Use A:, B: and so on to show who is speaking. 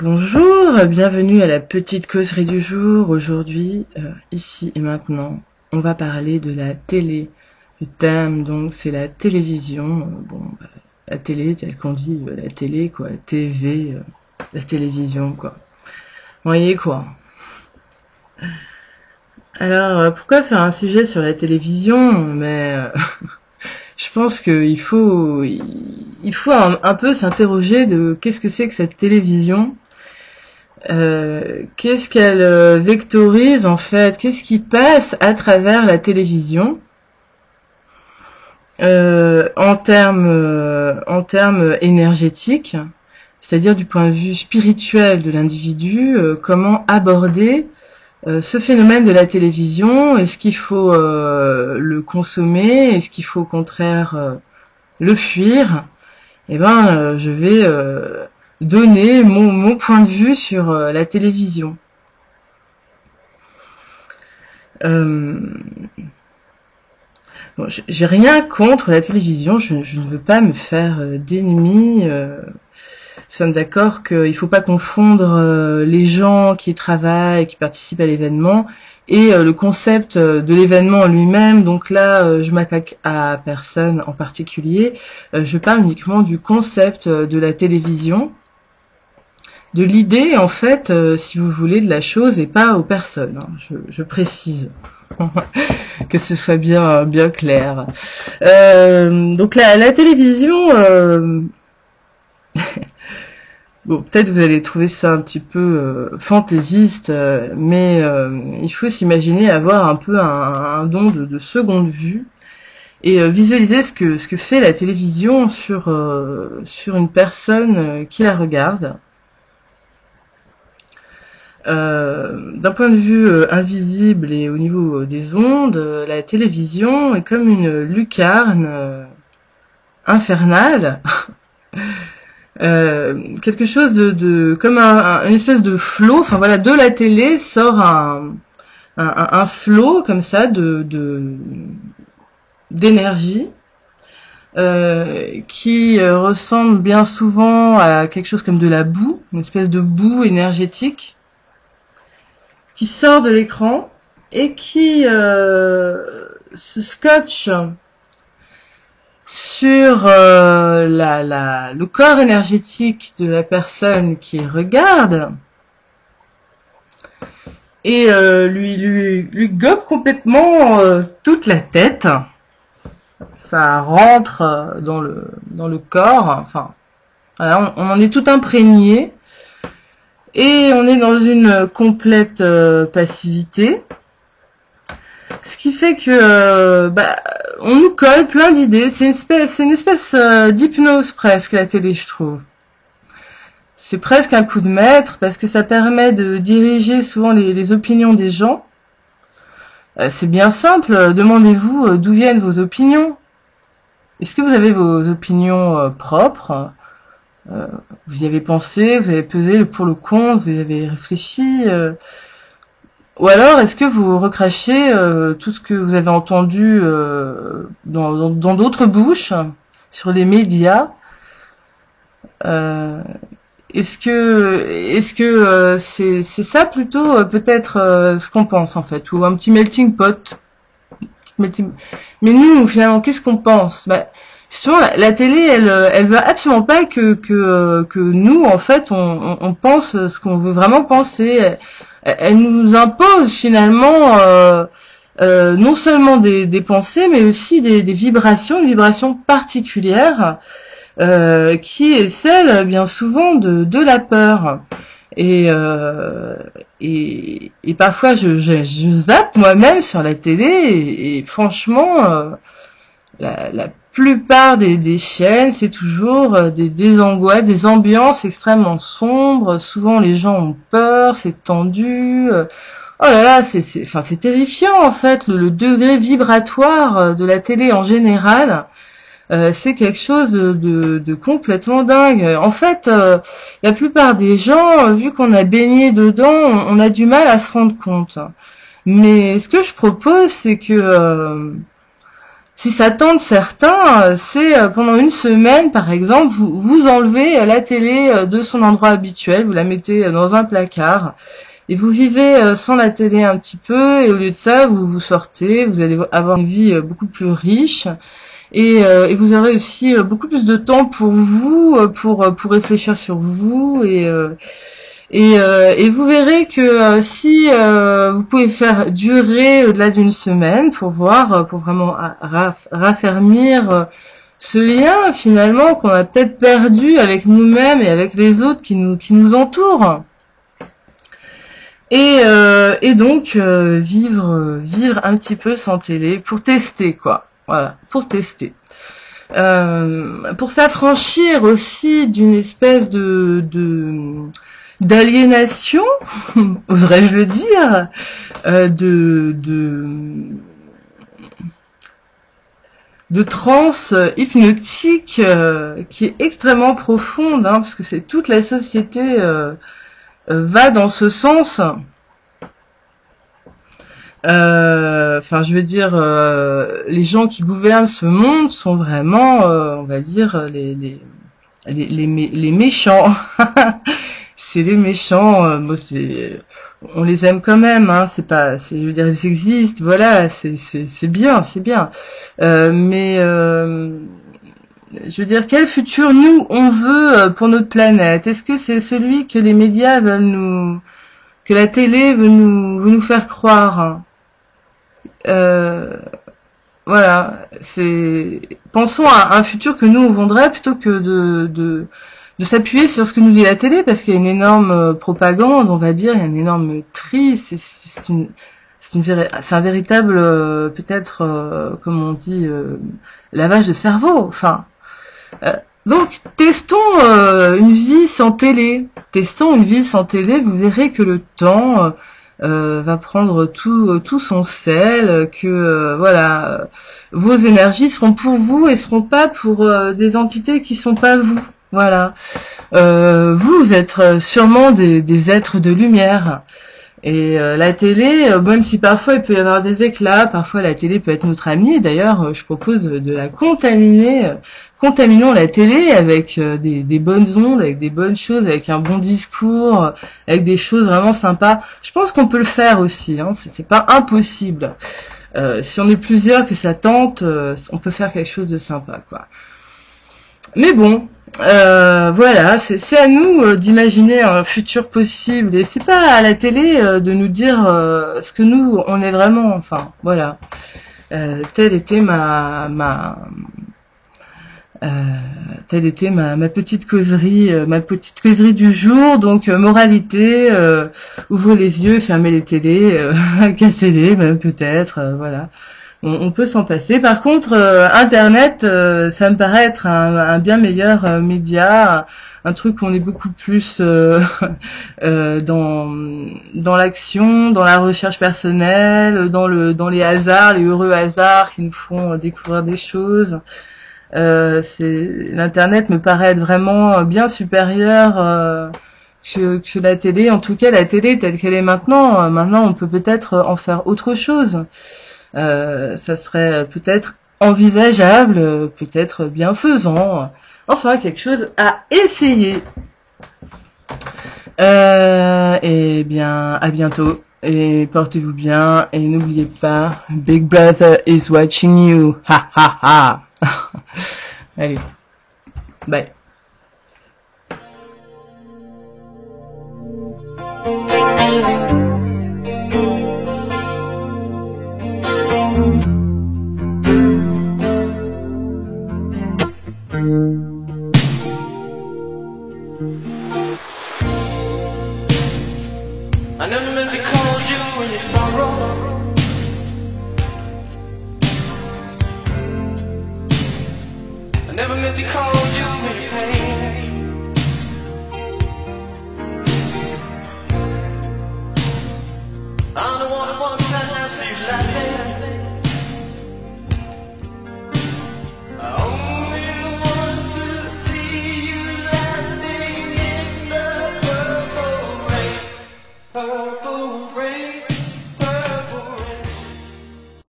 A: Bonjour, bienvenue à la petite causerie du jour. Aujourd'hui, ici et maintenant, on va parler de la télé. Le thème, donc, c'est la télévision. La télé, tel qu'on dit, la télé, quoi, la TV, la télévision, quoi. Vous voyez, quoi. Alors, pourquoi faire un sujet sur la télévision? Je pense qu'il faut, un peu s'interroger de qu'est-ce que c'est que cette télévision. Qu'est-ce qu'elle vectorise en fait, qu'est-ce qui passe à travers la télévision en termes énergétiques, c'est-à-dire du point de vue spirituel de l'individu, comment aborder ce phénomène de la télévision. Est-ce qu'il faut le consommer, est-ce qu'il faut au contraire le fuir? Je vais donner mon point de vue sur la télévision. J'ai rien contre la télévision, je ne veux pas me faire d'ennemis. Nous sommes d'accord qu'il ne faut pas confondre les gens qui travaillent, qui participent à l'événement, et le concept de l'événement en lui-même. Donc là, je m'attaque à personne en particulier. Je parle uniquement du concept de la télévision, de l'idée, en fait, si vous voulez, de la chose et pas aux personnes. Je précise. Que ce soit bien clair. Donc la télévision... Bon, peut-être vous allez trouver ça un petit peu fantaisiste, mais il faut s'imaginer avoir un peu un don de seconde vue et visualiser ce que fait la télévision sur une personne qui la regarde. D'un point de vue invisible et au niveau des ondes, la télévision est comme une lucarne infernale. Quelque chose de comme une espèce de flot. Enfin voilà, de la télé sort un flot comme ça d'énergie qui ressemble bien souvent à quelque chose comme de la boue, une espèce de boue énergétique qui sort de l'écran et qui se scotche sur le corps énergétique de la personne qui regarde et lui gobe complètement toute la tête. Ça rentre dans le corps. Enfin, voilà, on en est tout imprégné. Et on est dans une complète passivité, ce qui fait que on nous colle plein d'idées. C'est une espèce d'hypnose presque, la télé, je trouve. C'est presque un coup de maître parce que ça permet de diriger souvent les opinions des gens. C'est bien simple. Demandez-vous d'où viennent vos opinions. Est-ce que vous avez vos opinions propres? Vous y avez pensé, vous avez pesé le pour le contre, vous y avez réfléchi, ou alors est-ce que vous recrachez tout ce que vous avez entendu dans d'autres bouches, sur les médias? Est-ce que c'est ça plutôt peut-être ce qu'on pense en fait, ou un petit melting pot? Mais nous finalement, qu'est-ce qu'on pense? Justement, la télé, elle veut absolument pas que nous, en fait, on pense ce qu'on veut vraiment penser. Elle nous impose finalement non seulement des pensées, mais aussi des vibrations, une vibration particulière qui est celle, bien souvent, de la peur. Et parfois, je zappe moi-même sur la télé et franchement, la plupart des chaînes, c'est toujours des angoisses, des ambiances extrêmement sombres. Souvent, les gens ont peur, c'est tendu. Oh là là, c'est terrifiant en fait. Le degré vibratoire de la télé en général, c'est quelque chose de complètement dingue. En fait, la plupart des gens, vu qu'on a baigné dedans, on a du mal à se rendre compte. Mais ce que je propose, c'est que si ça tente certains, c'est pendant une semaine, par exemple, vous enlevez la télé de son endroit habituel, vous la mettez dans un placard, et vous vivez sans la télé un petit peu, et au lieu de ça, vous sortez, vous allez avoir une vie beaucoup plus riche, et vous aurez aussi beaucoup plus de temps pour vous, pour réfléchir sur vous, et vous verrez que si vous pouvez faire durer au-delà d'une semaine pour voir, pour vraiment raffermir ce lien finalement qu'on a peut-être perdu avec nous-mêmes et avec les autres qui nous entourent. Et donc vivre un petit peu sans télé pour tester quoi. Voilà, pour tester. Pour s'affranchir aussi d'une espèce d'aliénation, oserais-je le dire, de transe hypnotique qui est extrêmement profonde, hein, parce que c'est toute la société va dans ce sens. Enfin, je veux dire, les gens qui gouvernent ce monde sont vraiment, on va dire, les méchants. C'est les méchants. Bon, on les aime quand même. Hein, je veux dire, ils existent. Voilà, c'est bien, c'est bien. Mais je veux dire, quel futur nous on veut pour notre planète? Est-ce que c'est celui que les médias veulent que la télé veut nous faire croire? Voilà, pensons à un futur que nous on voudrait plutôt que de s'appuyer sur ce que nous dit la télé, parce qu'il y a une énorme propagande, on va dire, il y a une énorme tri, c'est un véritable peut-être comme on dit lavage de cerveau. Enfin, donc testons une vie sans télé. Testons une vie sans télé, vous verrez que le temps va prendre tout son sel, que voilà, vos énergies seront pour vous et seront pas pour des entités qui sont pas vous. Voilà. Vous êtes sûrement des êtres de lumière. Et la télé, même si parfois il peut y avoir des éclats, parfois la télé peut être notre amie. D'ailleurs, je propose de la contaminer. Contaminons la télé avec des bonnes ondes, avec des bonnes choses, avec un bon discours, avec des choses vraiment sympas. Je pense qu'on peut le faire aussi. Hein, c'est pas impossible. Si on est plusieurs que ça tente, on peut faire quelque chose de sympa, quoi. Mais bon, voilà, c'est à nous d'imaginer un futur possible, et c'est pas à la télé de nous dire ce que nous on est vraiment. Enfin, voilà. Telle était ma petite causerie du jour. Donc moralité, ouvrez les yeux, fermez les télés, cassez-les même peut-être, voilà. On peut s'en passer. Par contre, Internet, ça me paraît être un bien meilleur média, un truc où on est beaucoup plus dans l'action, dans la recherche personnelle, dans les hasards, les heureux hasards qui nous font découvrir des choses. L'internet me paraît être vraiment bien supérieur que la télé. En tout cas, la télé telle qu'elle est maintenant. Maintenant, on peut peut-être en faire autre chose. Ça serait peut-être envisageable, peut-être bienfaisant. Enfin, quelque chose à essayer. Et bien, à bientôt. Et portez-vous bien. Et n'oubliez pas, Big Brother is watching you. Ha ha ha. Allez. Bye.
B: I never meant to call you in your sorrow. I never meant to call you in your pain. I don't wanna walk that night so you laugh.